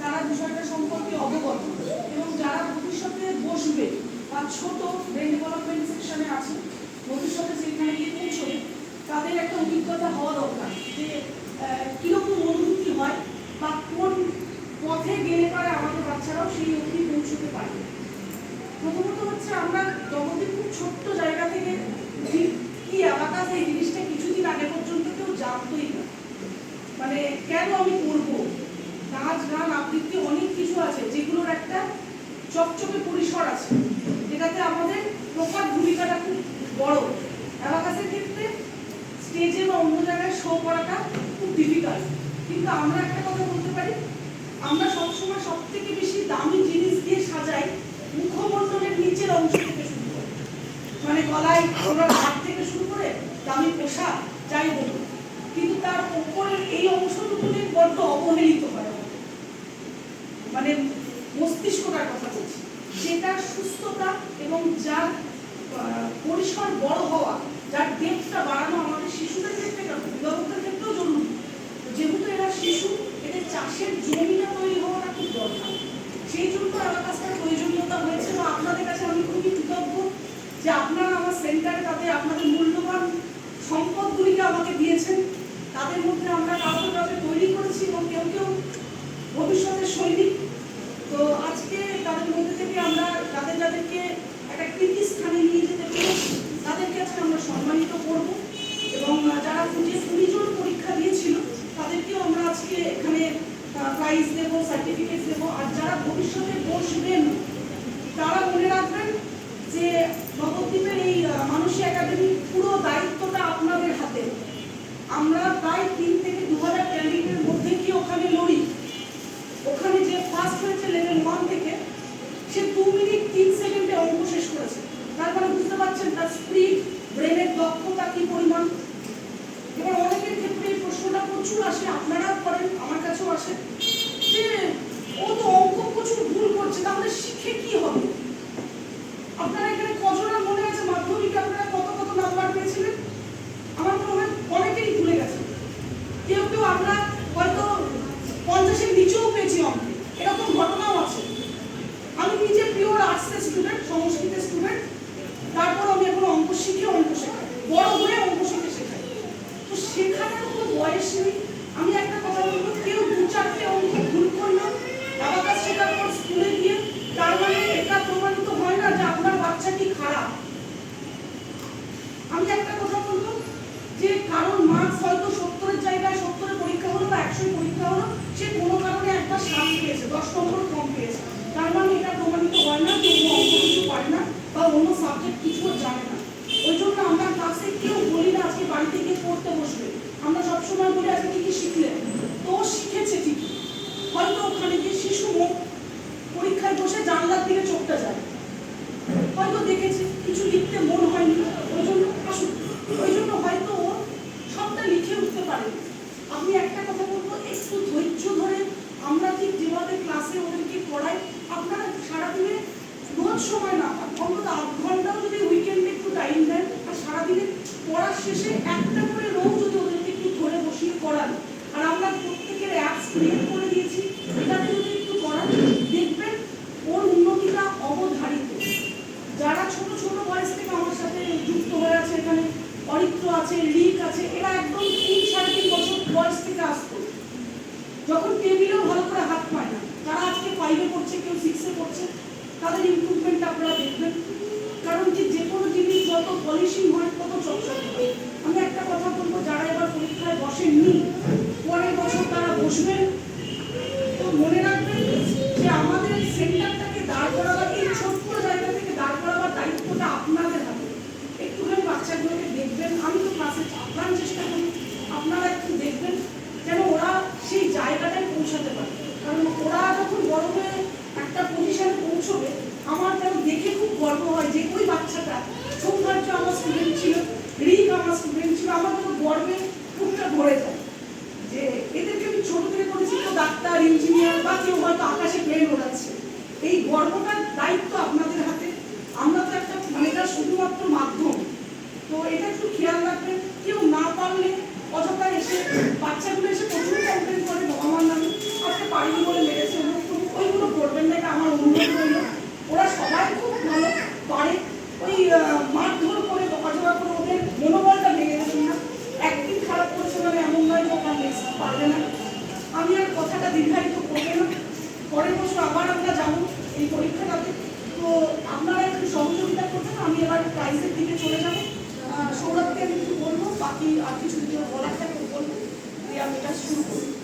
তারা বিষয়টা সম্পর্কে অবগত এবং যারা ভবিষ্যতে বসবে বা ছোট ব্রেন ডেভেলপমেন্ট সেকশনে আছে ভবিষ্যতে সেখানে গিয়ে পৌঁছবে তাদের একটা অভিজ্ঞতা হওয়া দরকার যে কীরকম অনুভূতি হয় বা কোন পথে গেলে পারে আমাদের বাচ্চারাও সেই অবধি পৌঁছতে পারে। প্রথমত হচ্ছে আমরা জগতের খুব ছোট্ট জায়গা থেকে কি অ্যাবাকাস এই জিনিসটা কিছুদিন আগে পর্যন্ত কেউ জানতোই না। মানে কেন আমি করবো, নাচ গান আবৃত্তি অনেক কিছু আছে যেগুলোর একটা চকচকে পরিসর আছে যেটাতে আমাদের প্রপার ভূমিকাটা খুব বড়। অ্যাবাকাসের ক্ষেত্রে স্টেজে বা অন্য জায়গায় শো করাটা খুব ডিফিকাল্ট, কিন্তু আমরা একটা কথা বলতে পারি, আমরা সবসময় সব থেকে বেশি দামি জিনিস দিয়ে সাজাই মুখমণ্ডলের নিচের অংশ থেকে শুরু করে, মানে গলায় ওনার হাত থেকে শুরু করে দামি পোশাক যাই বলুন, কিন্তু তার উপরের এই অংশটুকুনে বড্ড অবহেলিত হয়। মানে মস্তিষ্কটার কথা বলছি, সেটা সুস্থতা এবং যার পরিসর বড় হওয়া, যার ডেপথটা বাড়ানো আমাদের শিশুদের ক্ষেত্রে কেন অভিভাবকদের ক্ষেত্রেও জরুরি। যেহেতু এরা শিশু, এদের চাষের জমিটা তৈরি হওয়াটা খুব দরকার। সেই জন্য অ্যাবাকাসটার প্রয়োজনীয়তা হয়েছে এবং আপনাদের কাছে আমি খুবই কৃতজ্ঞ যে আপনারা আমার সেন্টারে তাদের আপনাদের মূল্যবান সম্পদগুলিকে আমাকে দিয়েছেন। তাদের মধ্যে আমরা কাউকে কাউকে তৈরি করেছি এবং কেউ কেউ ভবিষ্যতের সৈনিক। তো আজকে তাদের মধ্যে থেকে আমরা যাদেরকে একটা কৃতিস্থানে নিয়ে যেতে পেরেছি তাদেরকে আজকে আমরা সম্মানিত করব এবং যারা যে 20 জন পরীক্ষা দিয়েছিল তাদেরকেও আমরা আজকে এখানে প্রাইজ দেবো, সার্টিফিকেট দেবো। আর যারা ভবিষ্যতে বসবেন তারা মনে রাখবেন যে নবদ্বীপের এই মানসী একাডেমির পুরো দায়িত্বটা আপনাদের হাতে। আমরা প্রায় 3 থেকে 2000 ক্যান্ডিডেটের মধ্যে কি ওখানে লড়ি। ওখানে যে ফার্স্ট হয়েছে লেভেল 1 থেকে, সে 2 মিনিট 3 সেকেন্ডে অঙ্ক শেষ করেছে। তার মানে বুঝতে পারছেন তার স্পিড, ব্রেনের দক্ষতা কি পরিমাণ। এবার অনেকের ক্ষেত্রে এই প্রশ্নটা প্রচুর আসে, আপনারাও করেন, আমার কাছেও আসে, যে ও তো অঙ্ক প্রচুর ভুল করছে, তাহলে শিখে কি হবে? আপনারা এখানে কজনের মনে আছে মাধ্যমিকে আপনারা কত কত নাম্বার পেয়েছিলেন? আমার মনে হয় অনেকেই ভুলে গেছে। কেউ কেউ আমরা হয়তো 50-এর নিচেও পেয়েছি অঙ্কে, এরকম ঘটনাও আছে। আমি নিজে পিওর আর্টসের স্টুডেন্ট, সংস্কৃতের স্টুডেন্ট, তারপর আমি এখন অঙ্ক শিখে অঙ্ক শেখাই, বড় হয়ে অঙ্ক শিখে শেখাই। তো শেখানোর কোনো বয়স নেই। আমি একটা কথা বলবো, কেউ 2-4টে অঙ্ক ভুল করলো অ্যাবাকাস শেখার পর স্কুলে গিয়ে, তার মানে এটা প্রমাণিত হয় না যে আপনার বাচ্চাটি খারাপ। আমি একটা কথা বলবো, যে কারণ মার্কস হয়তো 70-এর জায়গায় 70-এর পরীক্ষা হলো বা 100-এর পরীক্ষা হলো, সে কোনো কারণে একবার 7 পেয়েছে, 10 নম্বর কম পেয়েছে, তার মানে এটা প্রমাণিত হয় না যে ও অঙ্ক কিছু পারে না বা অন্য সাবজেক্ট কিছুও জানে না। ওই জন্য আমরা ক্লাসে কেউ বলি না আজকে বাড়িতে গিয়ে পড়তে বসবে, আমরা সবসময় বলি আজকে কি কি শিখলে। তো শিখেছে ঠিকই, হয়তো ওখানে গিয়ে শিশু মুখ পরীক্ষায় বসে জানলার দিকে চোখটা যায়, হয়তো দেখেছে কিছু লিখতে মন হয়নি, ওই জন্য আসুক, ওই জন্য হয়তো ও সবটা লিখে উঠতে পারে। আমি একটা কথা বলবো, একটু ধৈর্য ধরে আমরা ঠিক যেভাবে ক্লাসে ওদেরকে পড়াই, আপনারা সারাদিনে রোজ সময় না পান, অন্তত 8 ঘন্টাও যদি উইকেন্ডে একটু টাইম দেন, আর সারাদিনে পড়ার শেষে একটা করে রোজ যদি ওদেরকে একটু ধরে বসিয়ে পড়ান, আর আমরা প্রত্যেকের অ্যাপস ক্রিয়েট করে দিয়েছি, এটাতে যদি একটু পড়ান, দেখবেন ওর উন্নতিটা অবধারিত। যারা ছোট ছোট বয়স থেকে আমার সাথে যুক্ত হয়ে আছে, এখানে অরিত্র আছে, রিক আছে, এরা একদম 3-3.5 বছর বয়স থেকে আসতো, যখন টেবিলেও ভালো করে হাত পায় না। তারা আজকে 5-এ পড়ছে, কেউ 6-এ পড়ছে, তাদের ইমপ্রুভমেন্ট আপনারা দেখবেন। কারণ যে কোনো জিনিস যত পলিশিং হয় তত চকচকে হয়। আমি একটা কথা বলবো, যারা এবার পরীক্ষায় বসেননি, পরের বছর তারা বসবেন, তো মনে রাখবেন যে আমাদের সেন্টারটাকে দাঁড় করাবার, এই ছোট্ট জায়গা থেকে দাঁড় করাবার দায়িত্বটা আপনাদের হাতে। একটুখানি বাচ্চাগুলোকে দেখবেন, আমি তো ক্লাসে আপ্রাণ চেষ্টা করি, আপনারা একটু দেখবেন যেন ওরা সেই জায়গাটায় পৌঁছাতে পারে। কারণ ওরা যখন বড় হয়ে একটা পজিশনে পৌঁছবে, আমার যেন দেখে খুব গর্ব হয় যে ওই বাচ্চাটা, সৌন্দর্য আমার স্টুডেন্ট ছিল, রিক আমার স্টুডেন্ট ছিল, আমার যেন গর্বে খুবটা ভরে যায় যে এদেরকে আমি ছোট থেকে করেছি, তো ডাক্তার, ইঞ্জিনিয়ার বা কেউ হয়তো আকাশে প্লেন ওড়াচ্ছে। এই গর্বটার দায়িত্ব আপনাদের হাতে। আমরা তো একটা, মানে এটা শুধুমাত্র মাধ্যম, তো এটা একটু খেয়াল রাখবেন। কেউ না পারলে অযথা এসে, বাচ্চাগুলো এসে প্রচুর কমপ্লেন করে আমার নামে, আজকে পারিনি বলে মেরেছে, কথাটা দীর্ঘায়িত করবে না। পরের বছর আবার আমরা যাবো এই পরীক্ষাটাতে। তো আপনারা একটু সহযোগিতা করবেন। আমি এবার প্রাইজের দিকে চলে যাবো। সৌরভকে আমি একটু বলবো, বাকি আর কিছু যদি বলার থাকে বলবো, দিয়ে আমি এটা শুরু করবো।